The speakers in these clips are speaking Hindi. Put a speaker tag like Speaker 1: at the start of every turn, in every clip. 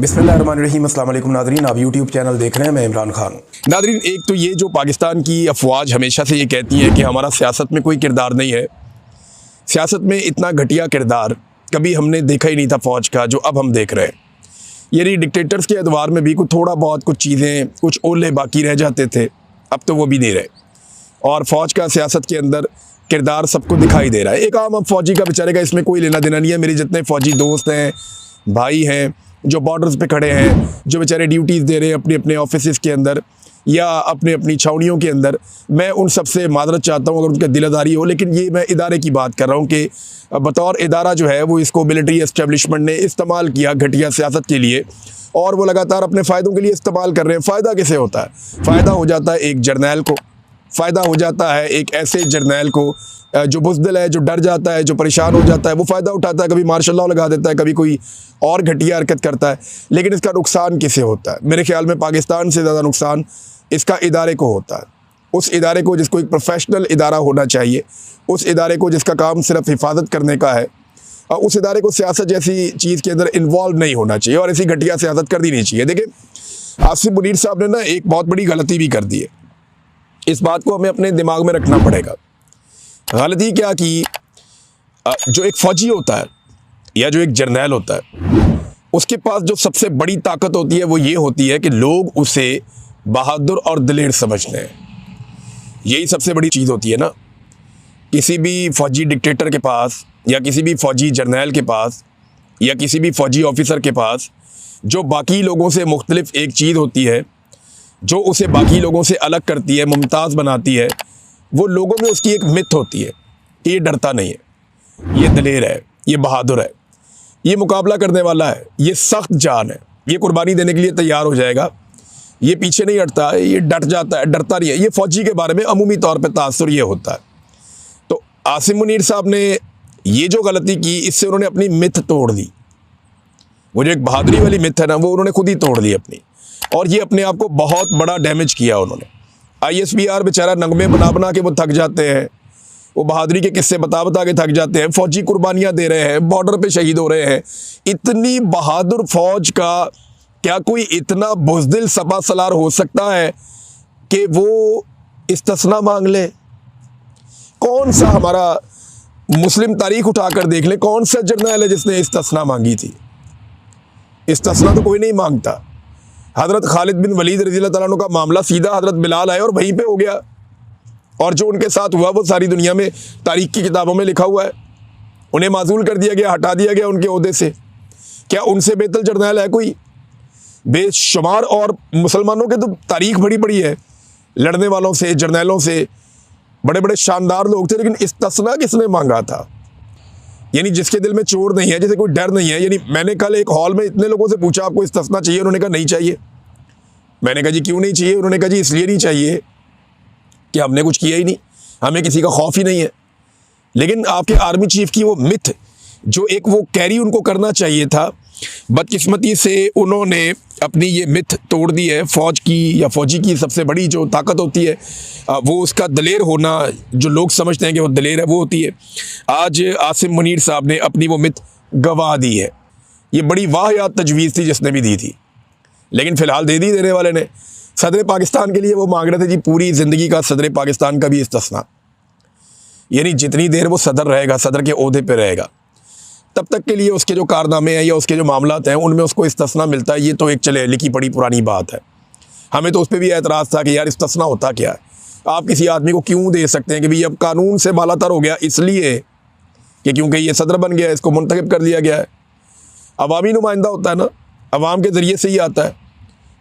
Speaker 1: बिस्मिल्लाहिर्रहमानिर्रहीम। अस्सलाम वालेकुम नाज़रीन, आप यूट्यूब चैनल देख रहे हैं, मैं इमरान खान। नाज़रीन, एक तो ये जो पाकिस्तान की अफवाज हमेशा से ये कहती है कि हमारा सियासत में कोई किरदार नहीं है, सियासत में इतना घटिया किरदार कभी हमने देखा ही नहीं था फ़ौज का जो अब हम देख रहे हैं। यानी डिक्टेटर्स के अदवार में भी कुछ थोड़ा बहुत कुछ चीज़ें, कुछ ओले बाकी रह जाते थे, अब तो वो भी नहीं रहे और फ़ौज का सियासत के अंदर किरदार सबको दिखाई दे रहा है। एक आम अब फ़ौजी का बेचारे का इसमें कोई लेना देना नहीं है। मेरे जितने फ़ौजी दोस्त हैं, भाई हैं, जो बॉर्डर्स पे खड़े हैं, जो बेचारे ड्यूटीज़ दे रहे हैं अपने अपने ऑफिस के अंदर या अपने अपनी छावनियों के अंदर, मैं उन सब से मादरत चाहता हूँ अगर उनका दिलदारी हो। लेकिन ये मैं इदारे की बात कर रहा हूँ कि बतौर इदारा जो है वो इसको मिलिट्री एस्टेब्लिशमेंट ने इस्तेमाल किया घटिया सियासत के लिए और वो लगातार अपने फ़ायदों के लिए इस्तेमाल कर रहे हैं। फ़ायदा किसे होता है? फ़ायदा हो जाता है एक जर्नैल को, फ़ायदा हो जाता है एक ऐसे जर्नैल को जो बुज़दिल है, जो डर जाता है, जो परेशान हो जाता है, वो फ़ायदा उठाता है, कभी मार्शल लॉ लगा देता है, कभी कोई और घटिया हरकत करता है। लेकिन इसका नुकसान किसे होता है? मेरे ख्याल में पाकिस्तान से ज़्यादा नुकसान इसका इदारे को होता है। उस इदारे को जिसको एक प्रोफेशनल इदारा होना चाहिए, उस इदारे को जिसका काम सिर्फ हिफाजत करने का है, और उस इदारे को सियासत जैसी चीज़ के अंदर इन्वॉल्व नहीं होना चाहिए और ऐसी घटिया सियासत कर दी नहीं चाहिए। देखिए, आसिफ मुनीर साहब ने ना एक बहुत बड़ी गलती भी कर दी है। इस बात को हमें अपने दिमाग में रखना पड़ेगा। गलती क्या की? जो एक फ़ौजी होता है या जो एक जर्नैल होता है, उसके पास जो सबसे बड़ी ताकत होती है वो ये होती है कि लोग उसे बहादुर और दिलेर समझते हैं। यही सबसे बड़ी चीज़ होती है ना। किसी भी फ़ौजी डिक्टेटर के पास या किसी भी फ़ौजी जर्नैल के पास या किसी भी फ़ौजी ऑफिसर के पास जो बाकी लोगों से मुख्तलिफ एक चीज़ होती है, जो उसे बाकी लोगों से अलग करती है, मुमताज़ बनाती है, वो लोगों में उसकी एक मिथ होती है कि ये डरता नहीं है, ये दिलेर है, ये बहादुर है, ये मुकाबला करने वाला है, ये सख्त जान है, ये कुर्बानी देने के लिए तैयार हो जाएगा, ये पीछे नहीं हटता है, ये डट जाता है, डरता नहीं है। ये फ़ौजी के बारे में अमूमी तौर पे तासुर ये होता है। तो आसिफ मुनीर साहब ने ये जो गलती की, इससे उन्होंने अपनी मिथ तोड़ दी। वो जो एक बहादुरी वाली मिथ है ना, वो उन्होंने खुद ही तोड़ ली अपनी, और ये अपने आप को बहुत बड़ा डैमेज किया उन्होंने। ISPR बेचारा नगमे बना बना के वो थक जाते हैं, वो बहादुरी के किस्से बता बता के थक जाते हैं, फ़ौजी कुर्बानियाँ दे रहे हैं, बॉर्डर पे शहीद हो रहे हैं। इतनी बहादुर फ़ौज का क्या कोई इतना बुज़दिल सपा सलार हो सकता है कि वो इस्तिस्ना मांग ले? कौन सा हमारा मुस्लिम तारीख उठाकर देख ले, कौन सा जर्नैल है जिसने इस्तिस्ना मांगी थी? इस्तिस्ना तो कोई नहीं मांगता। हज़रत खालिद बिन वलीद रज़ियल्लाहु तआला अन्हु का मामला सीधा हज़रत बिलाल आए और वहीं पे हो गया, और जो उनके साथ हुआ वो सारी दुनिया में तारीख की किताबों में लिखा हुआ है। उन्हें माज़ूल कर दिया गया, हटा दिया गया उनके ओहदे से। क्या उनसे बेहतर जर्नैल है कोई? बेशुमार और मुसलमानों के तो तारीख बड़ी बड़ी है, लड़ने वालों से, जर्नैलों से, बड़े बड़े शानदार लोग थे। लेकिन इस्तिस्ना किसने मांगा था? यानी जिसके दिल में चोर नहीं है, जिसे कोई डर नहीं है। यानी मैंने कल एक हॉल में इतने लोगों से पूछा आपको इस्तिस्ना चाहिए? उन्होंने कहा नहीं चाहिए। मैंने कहा जी क्यों नहीं चाहिए? उन्होंने कहा जी इसलिए नहीं चाहिए कि हमने कुछ किया ही नहीं, हमें किसी का खौफ ही नहीं है। लेकिन आपके आर्मी चीफ की वो मिथ जो एक वो कैरी उनको करना चाहिए था, बदकिस्मती से उन्होंने अपनी ये मिथ तोड़ दी है। फ़ौज की या फ़ौजी की सबसे बड़ी जो ताकत होती है वो उसका दिलेर होना, जो लोग समझते हैं कि वो दिलेर है, वो होती है। आज आसिफ मुनीर साहब ने अपनी वो मिथ गवा दी है। ये बड़ी वाहियात तजवीज़ थी जिसने भी दी थी, लेकिन फ़िलहाल दे दी देने वाले ने। सदर पाकिस्तान के लिए वो मांग रहे थे जी पूरी ज़िंदगी का सदर पाकिस्तान का भी इस्तिस्ना, यानी जितनी देर वो सदर रहेगा, सदर के ओहदे पे रहेगा, तब तक के लिए उसके जो कारनामे हैं या उसके जो मामलात हैं उनमें उसको इस्तिस्ना मिलता है। ये तो एक चले लिखी पड़ी पुरानी बात है। हमें तो उस पर भी एतराज़ था कि यार इस्तिस्ना होता क्या है? आप किसी आदमी को क्यों दे सकते हैं कि भाई अब कानून से बालातर हो गया इसलिए कि क्योंकि ये सदर बन गया, इसको मुंतखब कर दिया गया है। अवामी नुमाइंदा होता है ना, अवाम के ज़रिए से ही आता है,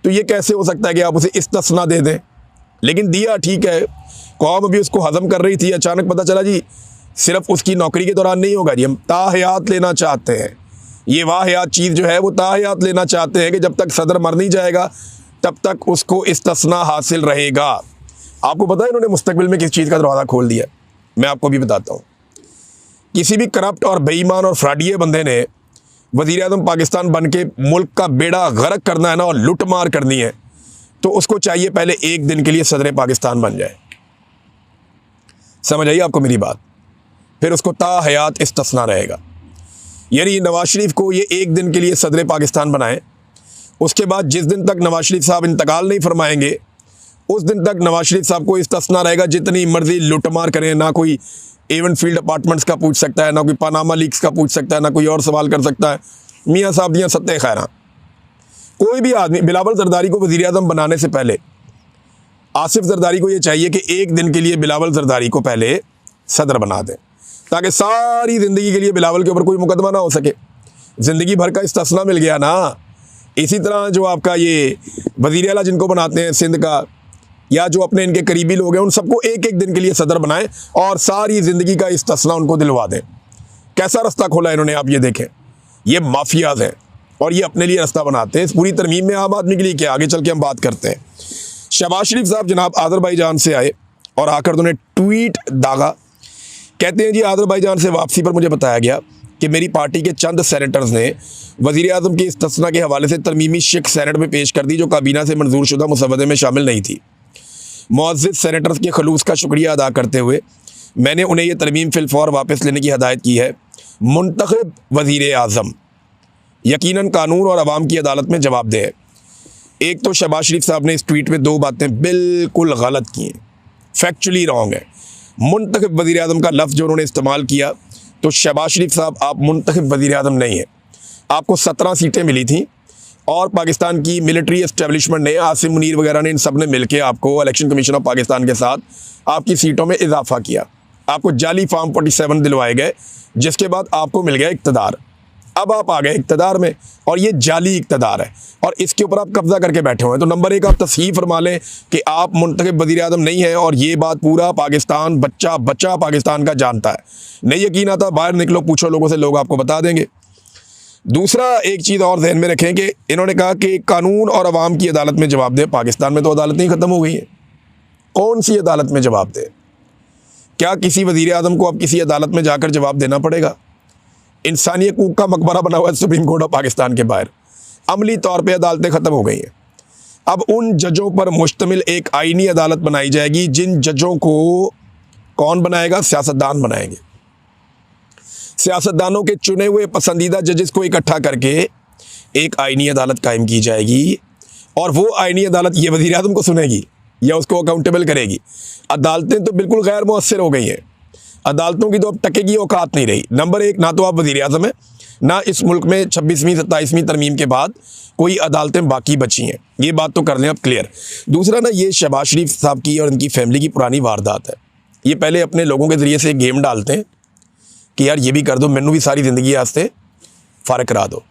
Speaker 1: तो ये कैसे हो सकता है कि आप उसे इस्तिस्ना दे दें? लेकिन दिया, ठीक है, कौम अभी उसको हज़म कर रही थी, अचानक पता चला जी सिर्फ उसकी नौकरी के दौरान नहीं होगा जी, हम ताहयात लेना चाहते हैं। ये वाहियात चीज़ जो है वो ताहयात लेना चाहते हैं कि जब तक सदर मर नहीं जाएगा तब तक उसको इस्तिस्ना हासिल रहेगा। आपको पता है इन्होंने मुस्तकबिल में किस चीज़ का दरवाज़ा खोल दिया? मैं आपको भी बताता हूँ। किसी भी करप्ट और बेईमान और फ्रॉडिये बंदे ने वज़ीर आज़म पाकिस्तान बन के मुल्क का बेड़ा गर्क करना है ना और लुट मार करनी है, तो उसको चाहिए पहले एक दिन के लिए सदर पाकिस्तान बन जाए। समझ आइए आपको मेरी बात? फिर उसको ताहयात इस्तिस्ना रहेगा। यानी नवाज शरीफ को ये एक दिन के लिए सदर पाकिस्तान बनाए, उसके बाद जिस दिन तक नवाज शरीफ साहब इंतकाल नहीं फरमाएंगे उस दिन तक नवाज शरीफ साहब को इस्तेस्ना रहेगा, जितनी मर्जी लुटमार करें, ना कोई एवन फील्ड अपार्टमेंट्स का पूछ सकता है, ना कोई पनामा लीक्स का पूछ सकता है, ना कोई और सवाल कर सकता है। मियाँ साहब दियाँ सत्ते खैरा। कोई भी आदमी बिलावल जरदारी को वज़ीर आज़म बनाने से पहले आसिफ जरदारी को ये चाहिए कि एक दिन के लिए बिलावल जरदारी को पहले सदर बना दें, ताकि सारी ज़िंदगी के लिए बिलावल के ऊपर कोई मुकदमा ना हो सके। ज़िंदगी भर का इस्तेस्ना मिल गया ना। इसी तरह जो आपका ये वज़ीर आला जिनको बनाते हैं सिंध का, या जो अपने इनके करीबी लोग हैं, उन सबको एक एक दिन के लिए सदर बनाएं और सारी ज़िंदगी का इस्तेस्ना उनको दिलवा दें। कैसा रास्ता खोला इन्होंने, आप ये देखें। ये माफियाज हैं और ये अपने लिए रास्ता बनाते हैं। इस पूरी तरमीम में आम आदमी के लिए क्या, आगे चल के हम बात करते हैं। शहबाज शरीफ साहब जनाब आज़रबाईजान से आए और आकर उन्होंने ट्वीट दागा। कहते हैं जी, आज़रबाईजान से वापसी पर मुझे बताया गया कि मेरी पार्टी के चंद सेनेटर्स ने वज़ीर आज़म के इस्तेस्ना के हवाले से तरमीमी शिक सेनेट में पेश कर दी, जो काबीना से मंजूर शुदा मुसवदे में शामिल नहीं थी। मुअज़्ज़िज़ सेनेटर्स के खलूस का शुक्रिया अदा करते हुए मैंने उन्हें यह तरमीम फिलफौर वापस लेने की हदायत की है। मुंतखब वज़ीर आज़म यकीनन कानून और अवाम की अदालत में जवाबदेह है। एक तो शहबाज शरीफ साहब ने इस ट्वीट में दो बातें बिल्कुल गलत की हैं, फैक्चुअली रॉन्ग है। मुंतखब वज़ीर आज़म का लफ्ज़ जो उन्होंने इस्तेमाल किया, तो शहबाज शरीफ साहब आप मुंतखब वज़ीर आज़म नहीं है। आपको 17 सीटें मिली थी और पाकिस्तान की मिलिट्री एस्टेब्लिशमेंट ने, आसिम मुनीर वगैरह ने, इन सब ने मिलकर आपको इलेक्शन कमीशन ऑफ पाकिस्तान के साथ आपकी सीटों में इजाफा किया। आपको जाली फॉर्म 47 दिलवाए गए, जिसके बाद आपको मिल गया इक़्तिदार। अब आप आ गए इक़्तिदार में और ये जाली इक़्तिदार है और इसके ऊपर आप कब्जा करके बैठे हुए हैं। तो नंबर एक, आप तस्हीह फरमा लें कि आप मुंतखब वज़ीर आज़म नहीं है, और ये बात पूरा पाकिस्तान बच्चा बच्चा पाकिस्तान का जानता है। नहीं यकीन आता, बाहर निकलो, पूछो लोगों से, लोग आपको बता देंगे। दूसरा, एक चीज़ और ज़हन में रखें कि इन्होंने कहा कि कानून और अवाम की अदालत में जवाब दे। पाकिस्तान में तो अदालत नहीं ख़त्म हो गई है, कौन सी अदालत में जवाब दे? क्या किसी वज़ीर आज़म को अब किसी अदालत में जाकर जवाब देना पड़ेगा? इंसानी हकूक़ का मकबरा बना हुआ है सुप्रीम कोर्ट ऑफ पाकिस्तान के बाहर। अमली तौर पे अदालतें ख़त्म हो गई हैं। अब उन जजों पर मुश्तमिल एक आइनी अदालत बनाई जाएगी, जिन जजों को कौन बनाएगा? सियासतदान बनाएंगे। सियासतदानों के चुने हुए पसंदीदा जजेस को इकट्ठा करके एक आइनी अदालत कायम की जाएगी, और वो आइनी अदालत ये वज़ीर आज़म को सुनेगी या उसको अकाउंटेबल करेगी। अदालतें तो बिल्कुल गैर मुअस्सिर हो गई हैं। अदालतों की तो अब टके की औकात नहीं रही। नंबर एक, ना तो आप वज़ीर आज़म हैं, ना इस मुल्क में 26वीं 27वीं तरमीम के बाद कोई अदालतें बाकी बची हैं। ये बात तो कर लें अब क्लियर। दूसरा ना, ये शहबाज शरीफ साहब की और इनकी फैमिली की पुरानी वारदात है। ये पहले अपने लोगों के ज़रिए से गेम डालते हैं कि यार ये भी कर दो, मैनू भी सारी ज़िंदगी वास्ते फ़ारग करा दो,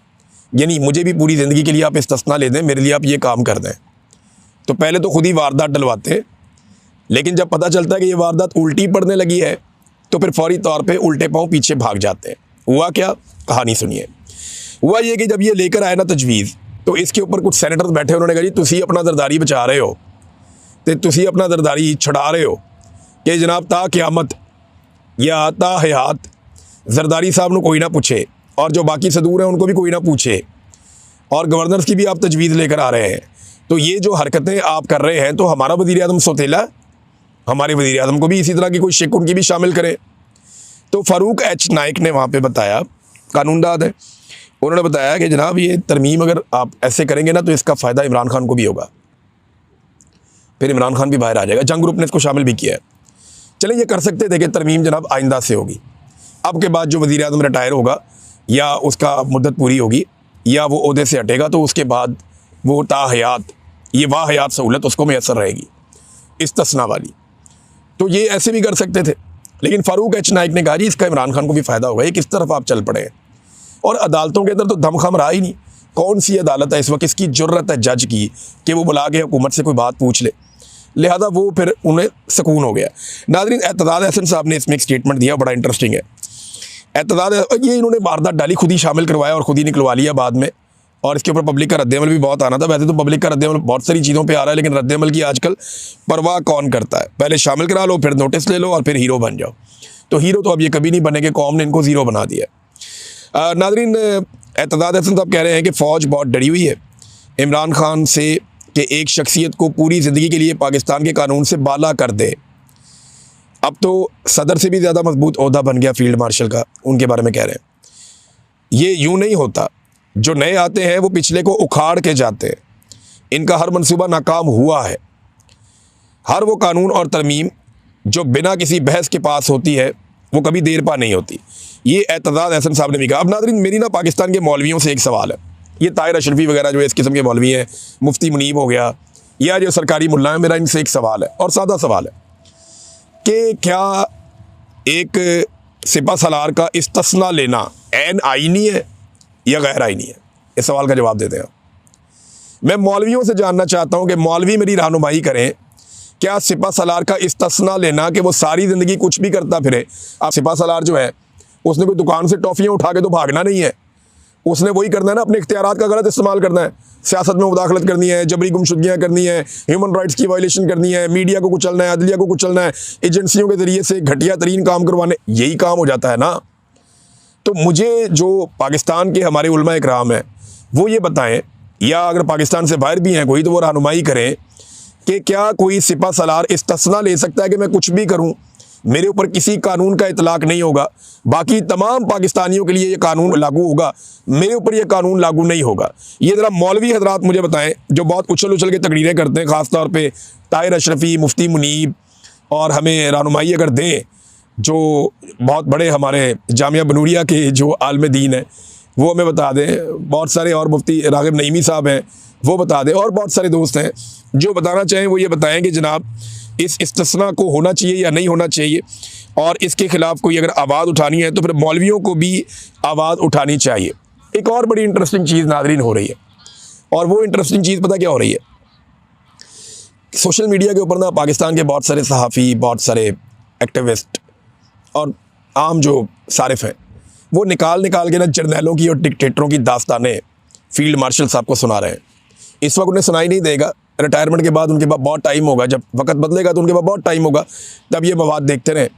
Speaker 1: यानी मुझे भी पूरी ज़िंदगी के लिए आप इस्तेस्ना ले दें, मेरे लिए आप ये काम कर दें। तो पहले तो खुद ही वारदात डलवाते हैं, लेकिन जब पता चलता है कि ये वारदात उल्टी पड़ने लगी है तो फिर फौरी तौर पे उल्टे पाँव पीछे भाग जाते हैं। हुआ क्या, कहानी सुनिए। हुआ ये कि जब ये लेकर आए ना तजवीज़, तो इसके ऊपर कुछ सेनेटर्स बैठे, उन्होंने कहा जी तुसी अपना जरदारी बचा रहे हो, तो तुसी अपना जरदारी छुड़ा रहे हो कि जनाब ता क़यामत या ता हयात जरदारी साहब को कोई ना पूछे, और जो बाकी सदूर हैं उनको भी कोई ना पूछे, और गवर्नर्स की भी आप तजवीज़ लेकर आ रहे हैं। तो ये जो हरकतें आप कर रहे हैं, तो हमारा वज़ीर आज़म सोतेला, हमारे वज़ीर आज़म को भी इसी तरह की कोई शिक उनकी भी शामिल करें। तो फ़ारूक एच नाइक ने वहाँ पे बताया, कानूनदाद है, उन्होंने बताया कि जनाब ये तरमीम अगर आप ऐसे करेंगे ना तो इसका फ़ायदा इमरान खान को भी होगा, फिर इमरान खान भी बाहर आ जाएगा। जंग ग्रुप ने इसको शामिल भी किया है। चलें, ये कर सकते थे कि तरमीम जनाब आइंदा से होगी। अब के बाद जो वज़ीर आज़म रिटायर होगा या उसका मुद्दत पूरी होगी या वो ओहदे से हटेगा, तो उसके बाद वो ताहयात, ये वाहयात सहूलत उसको मैसर रहेगी, इस्तिस्ना वाली। तो ये ऐसे भी कर सकते थे, लेकिन फ़ारूक एच नाइक ने कहा जी इसका इमरान खान को भी फ़ायदा होगा। ये किस तरफ आप चल पड़े हैं, और अदालतों के अंदर तो दमखम रहा ही नहीं। कौन सी अदालत है इस वक्त, इसकी जुर्रत है जज की कि वो बुला के हुकूमत से कोई बात पूछ ले, लिहाजा वो फिर उन्हें सुकून हो गया। नाज़रीन, एतदाद हसन साहब ने इसमें एक स्टेटमेंट दिया, बड़ा इंटरेस्टिंग है। एतदाद, ये इन्होंने वारदात डाली, खुद ही शामिल करवाया और खुद ही निकलवा लिया बाद में, और इसके ऊपर पब्लिक का रद्दअमल भी बहुत आना था। वैसे तो पब्लिक का रद्दअमल बहुत सारी चीज़ों पे आ रहा है, लेकिन रद्दअमल की आजकल परवाह कौन करता है? पहले शामिल करा लो, फिर नोटिस ले लो और फिर हीरो बन जाओ। तो हीरो तो अब ये कभी नहीं बनेंगे, कौम ने इनको ज़ीरो बना दिया। नाज़रीन, एतदाद हसन साहब कह रहे हैं कि फ़ौज बहुत डरी हुई है इमरान खान से कि एक शख्सियत को पूरी ज़िंदगी के लिए पाकिस्तान के कानून से बाला कर दे। अब तो सदर से भी ज़्यादा मजबूत ओहदा बन गया फील्ड मार्शल का, उनके बारे में कह रहे हैं। ये यूँ नहीं होता, जो नए आते हैं वो पिछले को उखाड़ के जाते हैं। इनका हर मंसूबा नाकाम हुआ है। हर वो कानून और तरमीम जो बिना किसी बहस के पास होती है वो कभी देर पा नहीं होती। ये एतजाज़ एहसन साहब ने भी कहा। अब नाज़रीन, मेरी ना पाकिस्तान के मौलवियों से एक सवाल है। ये ताहिर अशरफी वगैरह जो इस किस्म के मौलवी हैं, मुफ्ती मुनीब हो गया, या जो सरकारी मुल्ला है, मेरा इनसे एक सवाल है और सादा सवाल है कि क्या एक सिपा सलार का इस्तिस्ना लेना ऐन आईनी है या गैर आईनी है? इस सवाल का जवाब देते हैं। मैं मौलवियों से जानना चाहता हूँ कि मौलवी मेरी रहनुमाई करें, क्या सिपा सलार का इस्तिस्ना लेना कि वो सारी ज़िंदगी कुछ भी करता फिरे। आप सिपा सलार जो है उसने कोई दुकान से टॉफ़ियाँ उठा के तो भागना नहीं है, उसने वही करना है ना, अपने इख्तियारात का गलत इस्तेमाल करना है, सियासत में मुदाखलत करनी है, जबरी गुमशुदगियाँ करनी है, ह्यूमन राइट्स की वायलेशन करनी है, मीडिया को कुचलना है, अदलिया को कुचलना है, एजेंसियों के ज़रिए से घटिया तरीन काम करवाने, यही काम हो जाता है ना। तो मुझे जो पाकिस्तान के हमारे उलमा इकराम हैं वो ये बताएं, या अगर पाकिस्तान से बाहर भी हैं कोई तो वो रहनुमाई करें कि क्या कोई सिपा सलार इस्तिस्ना ले सकता है कि मैं कुछ भी करूं, मेरे ऊपर किसी कानून का इतलाक नहीं होगा, बाकी तमाम पाकिस्तानियों के लिए ये कानून लागू होगा, मेरे ऊपर ये कानून लागू नहीं होगा। ये ज़रा मौलवी हजरात मुझे बताएं जो बहुत उछल उछल के तकरीरें करते हैं, ख़ास तौर पे ताहिर अशरफी, मुफ्ती मुनीब, और हमें रहनुमाई अगर दें जो बहुत बड़े हमारे जामिया बनूरिया के जो आलम दीन हैं वो हमें बता दें, बहुत सारे और मुफ्ती राग़िब नईमी साहब हैं वो बता दें, और बहुत सारे दोस्त हैं जो बताना चाहें वो ये बताएं कि जनाब इस इस्तिस्ना को होना चाहिए या नहीं होना चाहिए, और इसके ख़िलाफ़ कोई अगर आवाज़ उठानी है तो फिर मौलवियों को भी आवाज़ उठानी चाहिए। एक और बड़ी इंटरेस्टिंग चीज़ नाज़रीन हो रही है, और वो इंटरेस्टिंग चीज़ पता क्या हो रही है? सोशल मीडिया के ऊपर ना पाकिस्तान के बहुत सारे सहाफ़ी, बहुत सारे एक्टिविस्ट और आम जो सारिफ हैं वो निकाल के ना जर्नैलों की और डिक्टेटरों की दास्तानें फील्ड मार्शल साहब को सुना रहे हैं। इस वक्त उन्हें सुनाई नहीं देगा, रिटायरमेंट के बाद उनके पास बहुत टाइम होगा, जब वक्त बदलेगा तो उनके पास बहुत टाइम होगा, तब ये मवाद देखते रहें।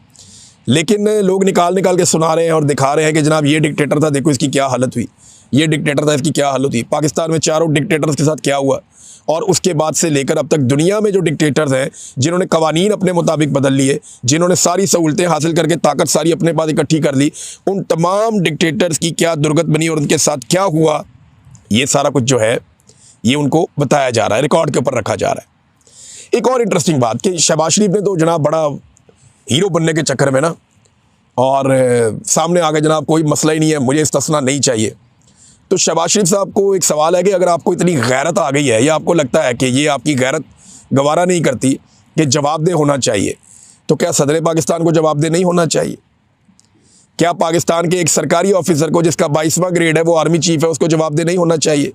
Speaker 1: लेकिन लोग निकाल के सुना रहे हैं और दिखा रहे हैं कि जनाब ये डिक्टेटर था, देखो इसकी क्या हालत हुई, ये डिक्टेटर था, इसकी क्या हालत हुई। पाकिस्तान में चारों डिक्टेटर्स के साथ क्या हुआ, और उसके बाद से लेकर अब तक दुनिया में जो डिक्टेटर्स हैं जिन्होंने कवानीन अपने मुताबिक बदल लिए, जिन्होंने सारी सहूलतें हासिल करके ताकत सारी अपने पास इकट्ठी कर ली, उन तमाम डिक्टेटर्स की क्या दुर्गत बनी और उनके साथ क्या हुआ, ये सारा कुछ जो है ये उनको बताया जा रहा है, रिकॉर्ड के ऊपर रखा जा रहा है। एक और इंटरेस्टिंग बात कि शहबाज शरीफ ने तो जनाब बड़ा हीरो बनने के चक्कर में ना, और सामने आ गए जनाब कोई मसला ही नहीं है, मुझे इस्तिस्ना नहीं चाहिए। तो शहबाज शरीफ साहब को एक सवाल है कि अगर आपको इतनी गैरत आ गई है या आपको लगता है कि ये आपकी गैरत गवारा नहीं करती कि जवाबदेह होना चाहिए, तो क्या सदर पाकिस्तान को जवाबदेह नहीं होना चाहिए? क्या पाकिस्तान के एक सरकारी ऑफिसर को जिसका 22वां ग्रेड है, वो आर्मी चीफ है, उसको जवाबदेह नहीं होना चाहिए?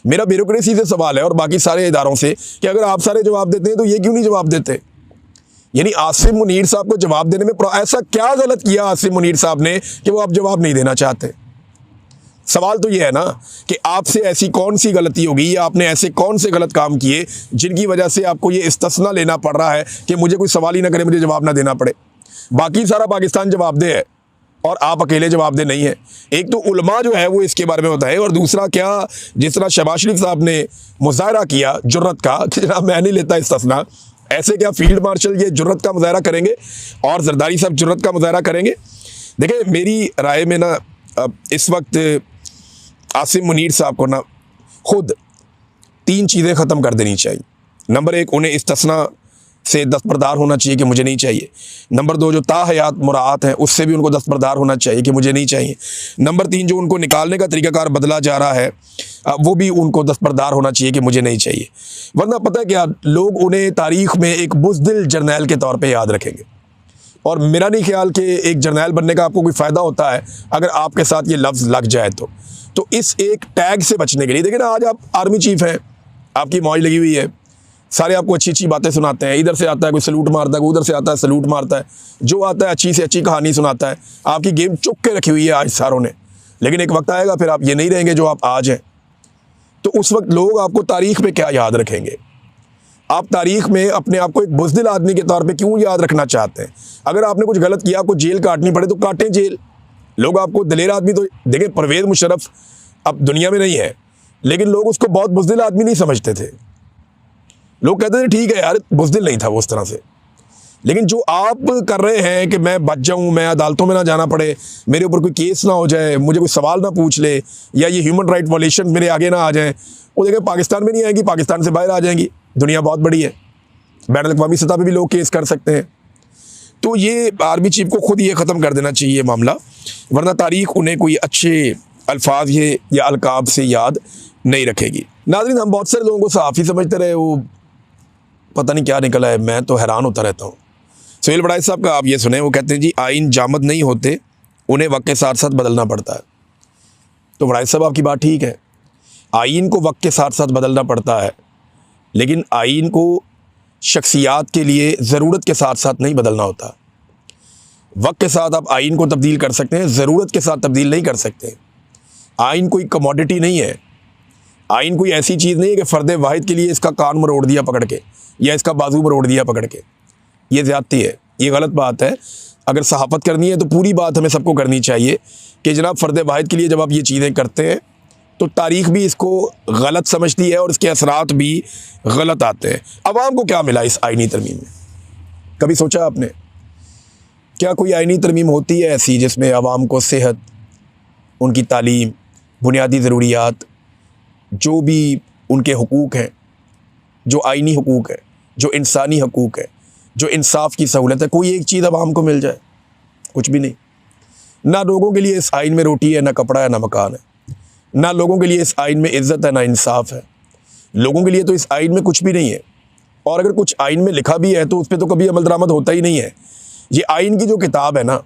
Speaker 1: मेरा ब्यूरोक्रेसी से सवाल है और बाकी सारे इदारों से कि अगर आप सारे जवाब देते हैं तो ये क्यों नहीं जवाब देते? यानी आसिम मुनीर साहब को जवाब देने में ऐसा क्या गलत किया आसिम मुनीर साहब ने कि वो आप जवाब नहीं देना चाहते? सवाल तो ये है ना कि आपसे ऐसी कौन सी गलती होगी या आपने ऐसे कौन से गलत काम किए जिनकी वजह से आपको ये इस्तिस्ना लेना पड़ रहा है कि मुझे कोई सवाल ही ना करे, मुझे जवाब ना देना पड़े। बाकी सारा पाकिस्तान जवाबदेह है और आप अकेले जवाबदेह नहीं है। एक तो उलमा जो है वो इसके बारे में बताए, और दूसरा क्या जिस तरह शहबाज शरीफ साहब ने मुजाहरा किया जुर्रत का कि जनाब मैं नहीं लेता इस्तिस्ना, ऐसे क्या फील्ड मार्शल ये जुर्रत का मुजाहरा करेंगे और जरदारी साहब जुर्रत का मुजाहरा करेंगे? देखिए मेरी राय में ना इस वक्त आसिम मुनीर साहब को ना खुद 3 चीज़ें ख़त्म कर देनी चाहिए। नंबर 1, उन्हें इस्तिस्ना से दस्तबरदार होना चाहिए कि मुझे नहीं चाहिए। नंबर 2, जो ताहयात मुराआत है उससे भी उनको दस्तबरदार होना चाहिए कि मुझे नहीं चाहिए। नंबर 3, जो उनको निकालने का तरीक़ाकार बदला जा रहा है वो भी उनको दस्तबरदार होना चाहिए कि मुझे नहीं चाहिए। वरना पता है क्या, लोग उन्हें तारीख़ में एक बुज़दिल जर्नैल के तौर पर याद रखेंगे, और मेरा नहीं ख्याल कि एक जर्नैल बनने का आपको कोई फ़ायदा होता है अगर आपके साथ ये लफ्ज़ लग जाए तो इस एक टैग से बचने के लिए, देखिए ना आज आप आर्मी चीफ़ हैं, आपकी मौज लगी हुई है, सारे आपको अच्छी अच्छी बातें सुनाते हैं, इधर से आता है कोई सलूट मारता है, कोई उधर से आता है सलूट मारता है, जो आता है अच्छी से अच्छी कहानी सुनाता है, आपकी गेम चुक के रखी हुई है आज सारों ने। लेकिन एक वक्त आएगा फिर आप ये नहीं रहेंगे जो आप आज हैं, तो उस वक्त लोग आपको तारीख़ में क्या याद रखेंगे? आप तारीख़ में अपने आप को एक बुज़दिल आदमी के तौर पे क्यों याद रखना चाहते हैं? अगर आपने कुछ गलत किया, आपको जेल काटनी पड़े तो काटें जेल। लोग आपको दलेर आदमी, तो देखें परवेज़ मुशर्रफ अब दुनिया में नहीं है, लेकिन लोग उसको बहुत बुज़दिल आदमी नहीं समझते थे। लोग कहते थे ठीक है यार बुज़दिल नहीं था वो उस तरह से, लेकिन जो आप कर रहे हैं कि मैं बच जाऊं, मैं अदालतों में ना जाना पड़े, मेरे ऊपर कोई केस ना हो जाए, मुझे कोई सवाल ना पूछ ले, या ये ह्यूमन राइट वायलेशन मेरे आगे ना आ जाए, वो देखिए पाकिस्तान में नहीं आएगी, पाकिस्तान से बाहर आ जाएंगी। दुनिया बहुत बड़ी है, बैन अवी सतह पर भी लोग केस कर सकते हैं। तो ये आर्मी चीफ को खुद ये ख़त्म कर देना चाहिए मामला, वरना तारीख उन्हें कोई अच्छे अल्फाज ये या अलकाब से याद नहीं रखेगी। नाज़रीन, हम बहुत सारे लोगों को सहाफ़ी समझते रहे, वो पता नहीं क्या निकला है, मैं तो हैरान होता रहता हूँ। सुहेल वड़ाइच साहब का आप ये सुने, वो कहते हैं जी आइन जामद नहीं होते, उन्हें वक्त के साथ साथ बदलना पड़ता है। तो वड़ाइच साहब आपकी बात ठीक है, आइन को वक्त के साथ साथ बदलना पड़ता है, लेकिन आइन को शख्सियात के लिए ज़रूरत के साथ साथ नहीं बदलना होता। वक्त के साथ आप आइन को तब्दील कर सकते हैं, ज़रूरत के साथ तब्दील नहीं कर सकते। आइन कोई कमोडिटी नहीं है, आइन कोई ऐसी चीज़ नहीं है कि फ़र्द वाहिद के लिए इसका कान मरोड़ दिया पकड़ के या इसका बाजू मरोड़ दिया पकड़ के। ये ज़्यादती है, ये गलत बात है। अगर सहाफ़त करनी है तो पूरी बात हमें सबको करनी चाहिए कि जनाब फ़र्द वाहिद के लिए जब आप ये चीज़ें करते हैं तो तारीख़ भी इसको गलत समझती है और इसके असरात भी गलत आते हैं। अवाम को क्या मिला इस आइनी तरमीम में? कभी सोचा आपने? क्या कोई आइनी तरमीम होती है ऐसी जिसमें अवाम को सेहत, उनकी तालीम, बुनियादी ज़रूरियात, जो भी उनके हुकूक़ हैं, जो आइनी हुकूक़ है, जो इंसानी हुकूक़ है, जो इंसाफ की सहूलत है, कोई एक चीज़ अवाम को मिल जाए? कुछ भी नहीं। ना लोगों के लिए इस आइन में रोटी है, ना कपड़ा है, ना मकान है। ना लोगों के लिए इस आइन में इज़्ज़त है, ना इंसाफ है। लोगों के लिए तो इस आइन में कुछ भी नहीं है, और अगर कुछ आइन में लिखा भी है तो उस पर तो कभी अमल दरामद होता ही नहीं है। ये आइन की जो किताब है ना,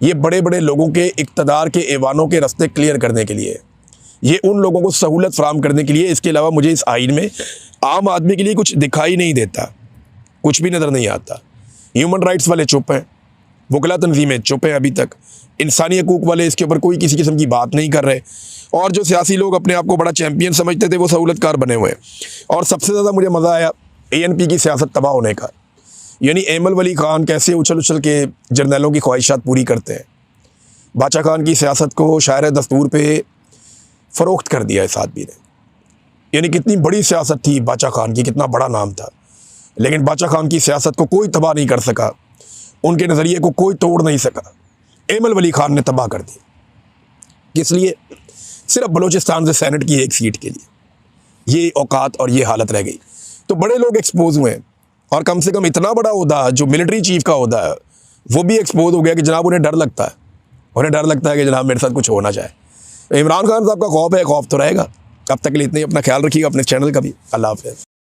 Speaker 1: ये बड़े बड़े लोगों के इक़्तिदार के ऐवानों के रास्ते क्लियर करने के लिए है, ये उन लोगों को सहूलत फराहम करने के लिए। इसके अलावा मुझे इस आइन में आम आदमी के लिए कुछ दिखाई नहीं देता, कुछ भी नज़र नहीं आता। ह्यूमन राइट्स वाले चुप हैं, वकला तंजीमें चुप हैं अभी तक, इंसानी हकूक़ वाले इसके ऊपर कोई किसी किस्म की बात नहीं कर रहे, और जो सियासी लोग अपने आप को बड़ा चैम्पियन समझते थे वो सहूलतकार बने हुए हैं। और सबसे ज़्यादा मुझे मज़ा आया ANP की सियासत तबाह होने का, यानी एमल वली ख़ान कैसे उछल उछल के जर्नैलों की ख्वाहिशात पूरी करते हैं। बादशाह खान की सियासत को शायर दस्तूर पे फ़रोख्त कर दिया इस आदमी ने। यानी कितनी बड़ी सियासत थी बादशाह खान की, कितना बड़ा नाम था, लेकिन बादशाह खान की सियासत को कोई तबाह नहीं कर सका, उनके नज़रिए को कोई तोड़ नहीं सका। एमल वली ख़ान ने तबाह कर दी। किस लिए? सिर्फ बलूचिस्तान से सेनेट की एक सीट के लिए ये औकात और ये हालत रह गई। तो बड़े लोग एक्सपोज हुए, और कम से कम इतना बड़ा ओहदा जो मिलिट्री चीफ का ओहदा है वो भी एक्सपोज हो गया कि जनाब उन्हें डर लगता है, उन्हें डर लगता है कि जनाब मेरे साथ कुछ हो ना जाए। इमरान खान साहब का खौफ है, खौफ तो रहेगा। अब तक के लिए इतना ही, अपना ख्याल रखिएगा, अपने चैनल का भी। अल्लाह हाफ़िज़।